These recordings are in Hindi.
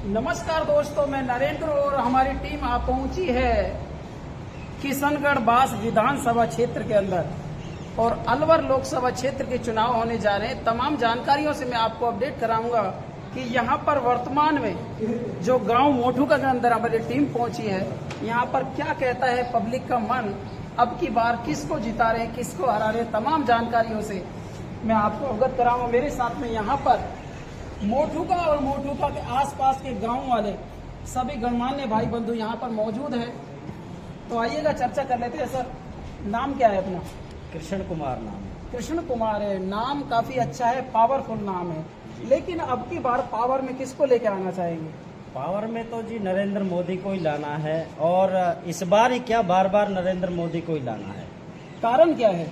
नमस्कार दोस्तों, मैं नरेंद्र और हमारी टीम आप पहुंची है किशनगढ़ बास विधानसभा क्षेत्र के अंदर और अलवर लोकसभा क्षेत्र के चुनाव होने जा रहे हैं। तमाम जानकारियों से मैं आपको अपडेट कराऊंगा कि यहां पर वर्तमान में जो गांव मोठूका के अंदर हमारी टीम पहुंची है, यहां पर क्या कहता है पब्लिक का मन, अब की बार किसको जिता रहे, किसको हरा रहे, तमाम जानकारियों से मैं आपको अवगत कराऊंगा। मेरे साथ में यहाँ पर मोठूका और मोठूका के आसपास के गांव वाले सभी गणमान्य भाई बंधु यहाँ पर मौजूद हैं। तो आइएगा चर्चा कर लेते हैं। सर, नाम क्या है अपना? कृष्ण कुमार नाम है। कृष्ण कुमार है, नाम काफी अच्छा है, पावरफुल नाम है। लेकिन अब की बार पावर में किसको लेके आना चाहेंगे? पावर में तो जी नरेंद्र मोदी को ही लाना है, और इस बार ही क्या बार बार नरेंद्र मोदी को ही लाना है। कारण क्या है?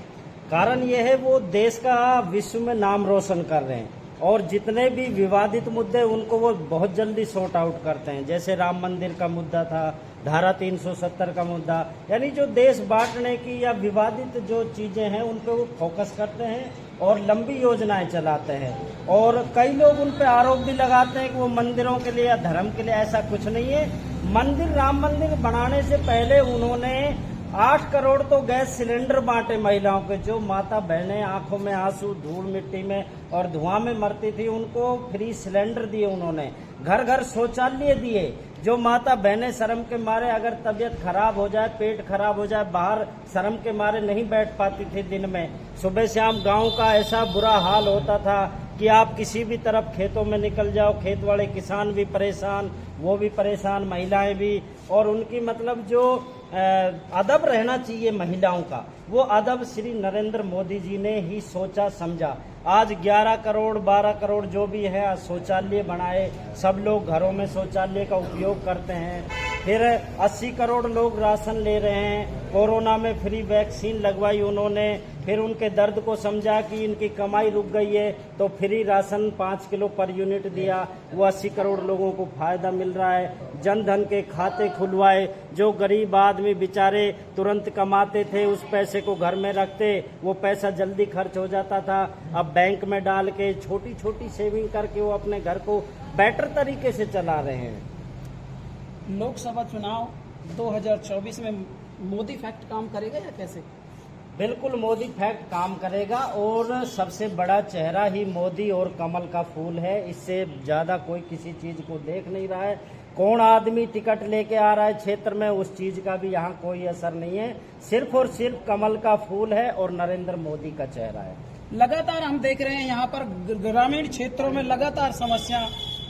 कारण ये है वो देश का विश्व में नाम रोशन कर रहे हैं, और जितने भी विवादित मुद्दे उनको वो बहुत जल्दी सॉर्ट आउट करते हैं। जैसे राम मंदिर का मुद्दा था, धारा 370 का मुद्दा, यानी जो देश बांटने की या विवादित जो चीजें हैं उन पे वो फोकस करते हैं और लंबी योजनाएं चलाते हैं। और कई लोग उन पे आरोप भी लगाते हैं कि वो मंदिरों के लिए या धर्म के लिए, ऐसा कुछ नहीं है। मंदिर, राम मंदिर बनाने से पहले उन्होंने 8 करोड़ तो गैस सिलेंडर बांटे महिलाओं के। जो माता बहनें आंखों में आंसू, धूल मिट्टी में और धुआं में मरती थी, उनको फ्री सिलेंडर दिए उन्होंने। घर घर शौचालय दिए। जो माता बहनें शर्म के मारे अगर तबीयत खराब हो जाए, पेट खराब हो जाए, बाहर शर्म के मारे नहीं बैठ पाती थी दिन में, सुबह शाम गांव का ऐसा बुरा हाल होता था कि आप किसी भी तरफ खेतों में निकल जाओ, खेत वाले किसान भी परेशान, वो भी परेशान, महिलाएं भी। और उनकी मतलब जो अदब रहना चाहिए महिलाओं का, वो अदब श्री नरेंद्र मोदी जी ने ही सोचा समझा। आज 11 करोड़ 12 करोड़ जो भी है शौचालय बनाए, सब लोग घरों में शौचालय का उपयोग करते हैं। फिर 80 करोड़ लोग राशन ले रहे हैं। कोरोना में फ्री वैक्सीन लगवाई उन्होंने। फिर उनके दर्द को समझा कि इनकी कमाई रुक गई है, तो free ration 5 kilo per unit दिया। वो 80 करोड़ लोगों को फायदा मिल रहा है। जन धन के खाते खुलवाए। जो गरीब आदमी बेचारे तुरंत कमाते थे, उस पैसे को घर में रखते, वो पैसा जल्दी खर्च हो जाता था। अब बैंक में डाल के छोटी छोटी सेविंग करके वो अपने घर को बेटर तरीके से चला रहे हैं। लोकसभा चुनाव 2024 में मोदी फैक्ट काम करेगा या कैसे? बिल्कुल मोदी फैक्ट काम करेगा, और सबसे बड़ा चेहरा ही मोदी और कमल का फूल है। इससे ज्यादा कोई किसी चीज को देख नहीं रहा है। कौन आदमी टिकट लेके आ रहा है क्षेत्र में, उस चीज का भी यहाँ कोई असर नहीं है। सिर्फ और सिर्फ कमल का फूल है और नरेंद्र मोदी का चेहरा है। लगातार हम देख रहे हैं यहाँ पर ग्रामीण क्षेत्रों में लगातार समस्या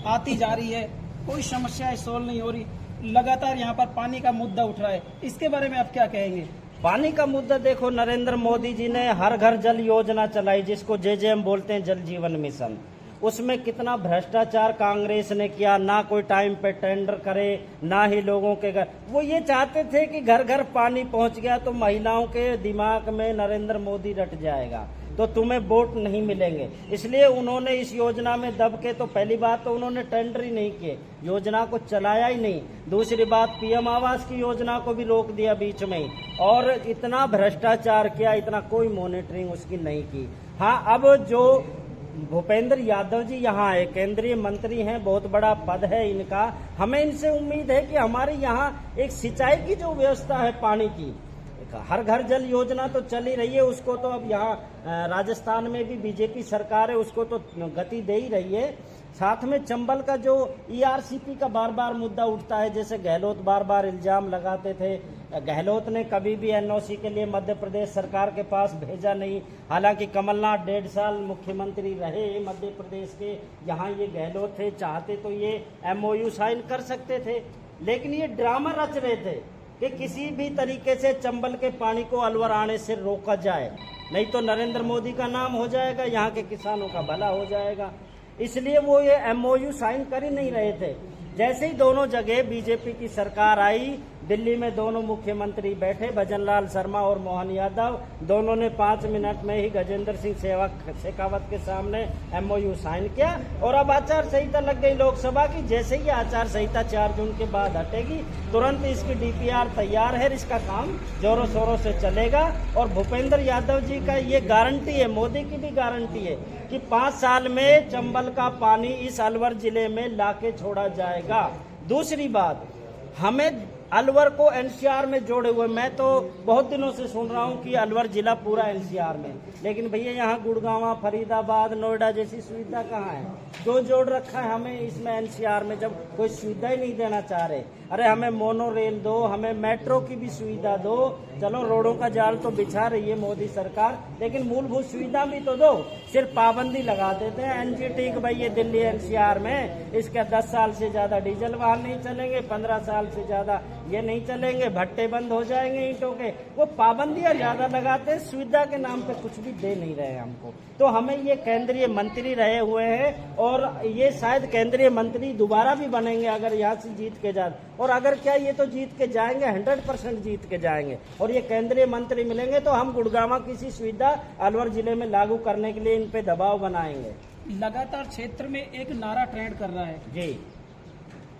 आती जा रही है, कोई समस्या सोल्व नहीं हो रही। लगातार यहाँ पर पानी का मुद्दा उठ रहा है, इसके बारे में आप क्या कहेंगे? पानी का मुद्दा देखो, नरेंद्र मोदी जी ने हर घर जल योजना चलाई, जिसको JJM बोलते हैं, जल जीवन मिशन। उसमें कितना भ्रष्टाचार कांग्रेस ने किया। ना कोई टाइम पे टेंडर करे, ना ही लोगों के घर। वो ये चाहते थे कि घर घर पानी पहुंच गया तो महिलाओं के दिमाग में नरेंद्र मोदी रट जाएगा, तो तुम्हें वोट नहीं मिलेंगे। इसलिए उन्होंने इस योजना में दब के, तो पहली बात तो उन्होंने टेंडर ही नहीं किए, योजना को चलाया ही नहीं। दूसरी बात, PM आवास की योजना को भी रोक दिया बीच में ही, और इतना भ्रष्टाचार किया, इतना कोई मॉनिटरिंग उसकी नहीं की। हाँ, अब जो भूपेंद्र यादव जी यहाँ आए, केंद्रीय मंत्री हैं, बहुत बड़ा पद है इनका। हमें इनसे उम्मीद है कि हमारे यहाँ एक सिंचाई की जो व्यवस्था है, पानी की, हर घर जल योजना तो चल ही रही है, उसको तो अब यहाँ राजस्थान में भी BJP सरकार है, उसको तो गति दे ही रही है। साथ में चंबल का जो ERCP का बार बार मुद्दा उठता है, जैसे गहलोत बार बार इल्जाम लगाते थे, गहलोत ने कभी भी NOC के लिए मध्य प्रदेश सरकार के पास भेजा नहीं। हालांकि कमलनाथ 1.5 साल मुख्यमंत्री रहे मध्य प्रदेश के, यहाँ ये गहलोत थे, चाहते तो ये MOU साइन कर सकते थे, लेकिन ये ड्रामा रच रहे थे कि किसी भी तरीके से चंबल के पानी को अलवर आने से रोका जाए, नहीं तो नरेंद्र मोदी का नाम हो जाएगा, यहाँ के किसानों का भला हो जाएगा। इसलिए वो ये MOU साइन कर ही नहीं रहे थे। जैसे ही दोनों जगह BJP की सरकार आई, दिल्ली में दोनों मुख्यमंत्री बैठे, भजनलाल शर्मा और मोहन यादव, दोनों ने 5 मिनट में ही गजेंद्र सिंह शेखावत के सामने MOU साइन किया और अब आचार संहिता लग गई लोकसभा की। जैसे ही आचार संहिता 4 जून के बाद हटेगी, तुरंत इसकी DPR तैयार है, इसका काम जोरों शोरों से चलेगा। और भूपेंद्र यादव जी का ये गारंटी है, मोदी की भी गारंटी है कि 5 साल में चंबल का पानी इस अलवर जिले में लाके छोड़ा जाएगा। दूसरी बात, हमें अलवर को NCR में जोड़े हुए, मैं तो बहुत दिनों से सुन रहा हूँ कि अलवर जिला पूरा NCR में, लेकिन भैया यहाँ गुड़गांव, फरीदाबाद, नोएडा जैसी सुविधा कहाँ है? क्यों जोड़ रखा है हमें इसमें NCR में, जब कोई सुविधा ही नहीं देना चाह रहे? अरे हमें मोनो रेल दो, हमें मेट्रो की भी सुविधा दो। चलो रोडों का जाल तो बिछा रही है मोदी सरकार, लेकिन मूलभूत सुविधा भी तो दो। सिर्फ पाबंदी लगा देते हैं NGT कि भाई ये दिल्ली NCR में इसका 10 साल से ज्यादा डीजल वाहन नहीं चलेंगे, 15 साल से ज्यादा ये नहीं चलेंगे, भट्टे बंद हो जाएंगे ईंटों के। वो पाबंदियां ज्यादा लगाते हैं, सुविधा के नाम पे कुछ भी दे नहीं रहे हमको। तो हमें ये केंद्रीय मंत्री रहे हुए हैं और ये शायद केंद्रीय मंत्री दोबारा भी बनेंगे अगर यहाँ से जीत के जाए। और अगर क्या ये तो जीत के जाएंगे, 100% जीत के जाएंगे और ये केंद्रीय मंत्री मिलेंगे तो हम गुड़गांव किसी सुविधा अलवर जिले में लागू करने के लिए इन पे दबाव बनाएंगे। लगातार क्षेत्र में एक नारा ट्रेंड कर रहा है जी,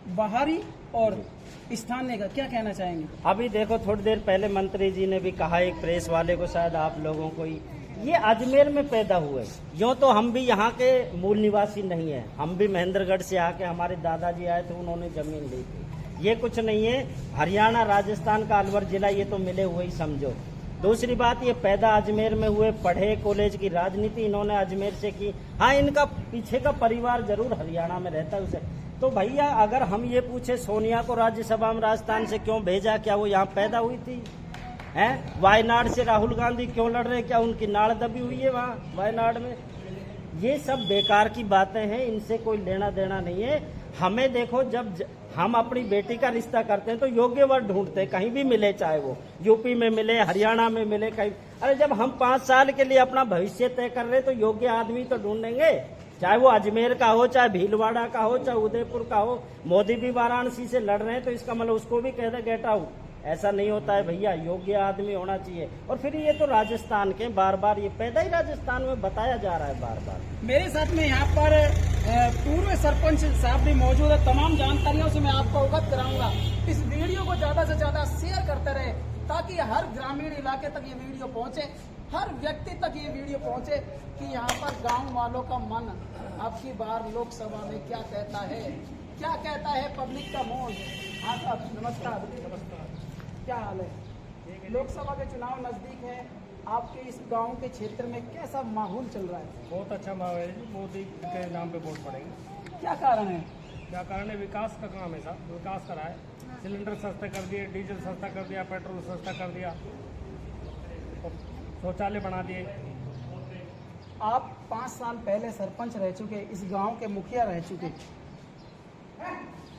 बाहरी और स्थानीय का, क्या कहना चाहेंगे? अभी देखो थोड़ी देर पहले मंत्री जी ने भी कहा एक प्रेस वाले को, शायद आप लोगों को ही, ये अजमेर में पैदा हुए। यूँ तो हम भी यहाँ के मूल निवासी नहीं है, हम भी महेंद्रगढ़ से आके, हमारे दादाजी आए थे, उन्होंने जमीन ली थी। ये कुछ नहीं है, हरियाणा राजस्थान का अलवर जिला ये तो मिले हुए ही समझो। दूसरी बात, ये पैदा अजमेर में हुए, पढ़े, कॉलेज की राजनीति इन्होंने अजमेर से की। हाँ, इनका पीछे का परिवार जरूर हरियाणा में रहता है उसे। तो भैया अगर हम ये पूछे सोनिया को राज्यसभा में राजस्थान से क्यों भेजा, क्या वो यहाँ पैदा हुई थी? हैं, वायनाड से राहुल गांधी क्यों लड़ रहे, क्या उनकी नाड़ दबी हुई है वहाँ वायनाड में? ये सब बेकार की बातें हैं, इनसे कोई लेना देना नहीं है। हमें देखो, जब हम अपनी बेटी का रिश्ता करते हैं तो योग्य वर ढूंढते हैं, कहीं भी मिले, चाहे वो यूपी में मिले, हरियाणा में मिले, कहीं। अरे जब हम 5 साल के लिए अपना भविष्य तय कर रहे हैं तो योग्य आदमी तो ढूंढेंगे, चाहे वो अजमेर का हो, चाहे भीलवाड़ा का हो, चाहे उदयपुर का हो। मोदी भी वाराणसी से लड़ रहे हैं तो इसका मतलब उसको भी कह दे गेट आउट। ऐसा नहीं होता है भैया, योग्य आदमी होना चाहिए। और फिर ये तो राजस्थान के, बार बार ये पैदा ही राजस्थान में बताया जा रहा है बार बार। मेरे साथ में यहाँ पर पूर्व सरपंच साहब भी मौजूद है। तमाम जानकारियों से मैं आपको अवगत कराऊंगा। इस वीडियो को ज्यादा से ज्यादा शेयर करते रहे ताकि हर ग्रामीण इलाके तक ये वीडियो पहुंचे, हर व्यक्ति तक ये वीडियो पहुंचे कि यहाँ पर गाँव वालों का मन आपकी बार लोकसभा में क्या कहता है, क्या कहता है पब्लिक का मौन। हाँ साहब नमस्कार। नमस्कार, क्या हाल है? लोकसभा के चुनाव नजदीक है, आपके इस गांव के क्षेत्र में कैसा माहौल चल रहा है? बहुत अच्छा माहौल है जी, मोदी के नाम पे वोट पड़ेंगे। क्या कारण है? क्या कारण है? विकास का काम है साहब, विकास करा है। सिलेंडर सस्ता कर दिए, डीजल सस्ता कर दिया, पेट्रोल सस्ता कर दिया, शौचालय बना दिए। आप 5 साल पहले सरपंच रह चुके, इस गांव के मुखिया रह चुके।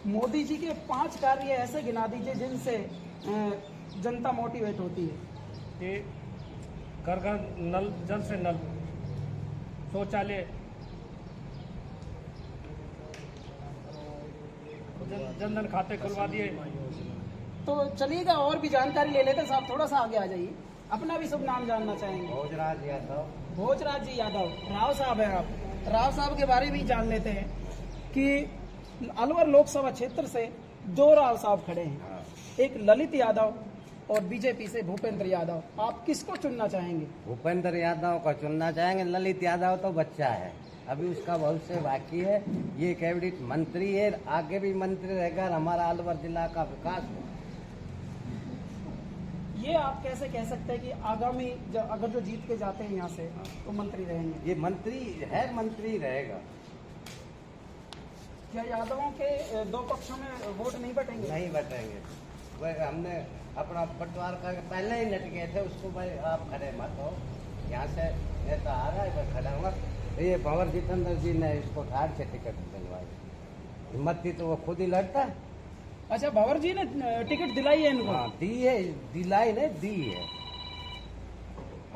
मोदी जी के 5 कार्य ऐसे गिना दीजिए जिनसे जनता मोटिवेट होती है। ये घर घर नल, जल से नल, शौचालय, जनधन खाते खुलवा दिए। तो चलिएगा और भी जानकारी ले लेते हैं साहब, थोड़ा सा आगे आ जाइए। अपना भी शुभ नाम जानना चाहेंगे? भोजराज यादव। भोजराज जी यादव, राव साहब है आप। राव साहब के बारे में जान लेते हैं कि अलवर लोकसभा क्षेत्र से 2 राव साहब खड़े हैं, एक ललित यादव और बीजेपी से भूपेंद्र यादव। आप किसको चुनना चाहेंगे? भूपेंद्र यादव को चुनना चाहेंगे। ललित यादव तो बच्चा है, अभी उसका भविष्य बाकी है। ये कैबिनेट मंत्री है, आगे भी मंत्री रहेगा, हमारा अलवर जिला का विकास हो। ये आप कैसे कह सकते हैं कि आगामी अगर जो जीत के जाते हैं यहाँ से तो मंत्री रहेंगे? ये मंत्री है, मंत्री रहेगा। क्या यादवों के 2 पक्षों में वोट नहीं बटेंगे? नहीं बटेंगे। वह हमने अपना बंटवार करके पहले ही लट गए थे उसको, भाई आप खड़े मत हो, यहाँ से नेता आ रहा है, मैं खड़ा हुआ। ये भंवर जितेंद्र जी ने इसको ठाड़ से टिकट दिलवाई, हिम्मत थी तो वो खुद ही लड़ता है। अच्छा, भंवर जी ने टिकट दिलाई है इनको? हाँ, दी है, दिलाई नहीं दी है।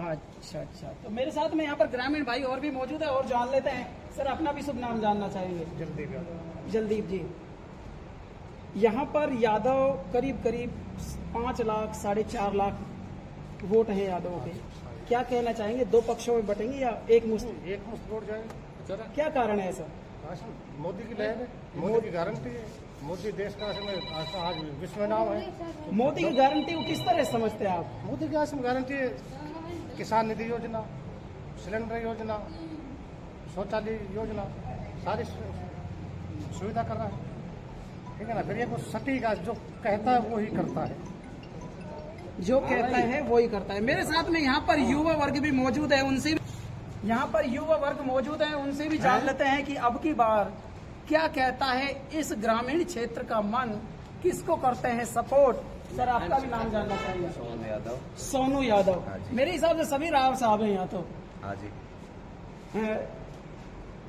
अच्छा अच्छा, तो मेरे साथ में यहाँ पर ग्रामीण भाई और भी मौजूद है और जान लेते हैं। सर अपना भी शुभ नाम जानना चाहेंगे? जल्दी भी जलदीप जी, यहाँ पर यादव करीब करीब 5 लाख 4.5 लाख वोट हैं यादवों के। क्या कहना चाहेंगे, दो पक्षों में बटेंगे या एक मुश्त? एक मुश्त वोट जाएगा जरा। क्या कारण है ऐसा? मोदी की लहर है, मोदी की गारंटी है, मोदी देश का आज विश्व में नाम है। मोदी की गारंटी को किस तरह समझते हैं आप? मोदी की आज गारंटी है, किसान निधि योजना, सिलेंडर योजना, शौचालय योजना, सारी सुविधा कर रहा है, ठीक है ना। फिर ये कुछ सटीक जो कहता है वो ही करता है, जो कहता है वो ही करता है। मेरे साथ में यहाँ पर युवा वर्ग भी मौजूद है, उनसे यहाँ पर युवा वर्ग मौजूद है, उनसे भी जान लेते हैं कि अब की बार क्या कहता है इस ग्रामीण क्षेत्र का मन, किसको करते हैं सपोर्ट। सर आपका भी नाम जानना चाहिए। सोनू यादव। सोनू यादव। हाँ जी। मेरे हिसाब से सभी राव साहब हैं यहाँ तो। हाँ जी।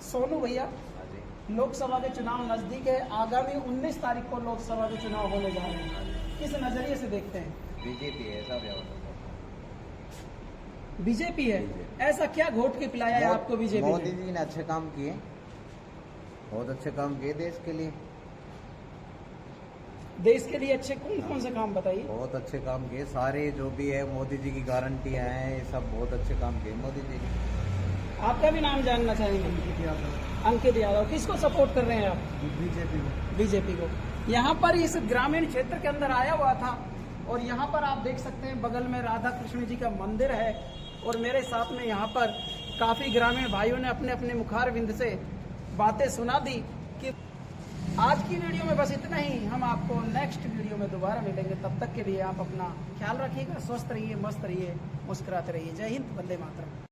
सोनू भैया, हाँ जी। लोकसभा के चुनाव नजदीक है, आगामी 19 तारीख को लोकसभा के चुनाव होने जा रहे हैं, किस नजरिए से देखते हैं? बीजेपी है सब। बीजेपी है। ऐसा क्या घोट के पिलाया है आपको बीजेपी मोदी ने? जी ने अच्छे काम किए, बहुत अच्छे काम किए देश के लिए। देश के लिए अच्छे कौन कौन से काम बताइए? बहुत अच्छे काम किए, सारे जो भी है मोदी जी की गारंटी है, ये सब बहुत अच्छे काम किए मोदी जी ने। आपका भी नाम जानना चाहेंगे? अंकित यादव। किसको सपोर्ट कर रहे हैं आप? बीजेपी को। बीजेपी को। यहाँ पर इस ग्रामीण क्षेत्र के अंदर आया हुआ था और यहाँ पर आप देख सकते हैं बगल में राधा कृष्ण जी का मंदिर है और मेरे साथ में यहाँ पर काफी ग्रामीण भाइयों ने अपने अपने मुखार बिंद से बातें सुना दी। कि आज की वीडियो में बस इतना ही, हम आपको नेक्स्ट वीडियो में दोबारा मिलेंगे। तब तक के लिए आप अपना ख्याल रखिएगा, स्वस्थ रहिए, मस्त रहिए, मुस्कुराते रहिए। जय हिंद, वंदे मातरम।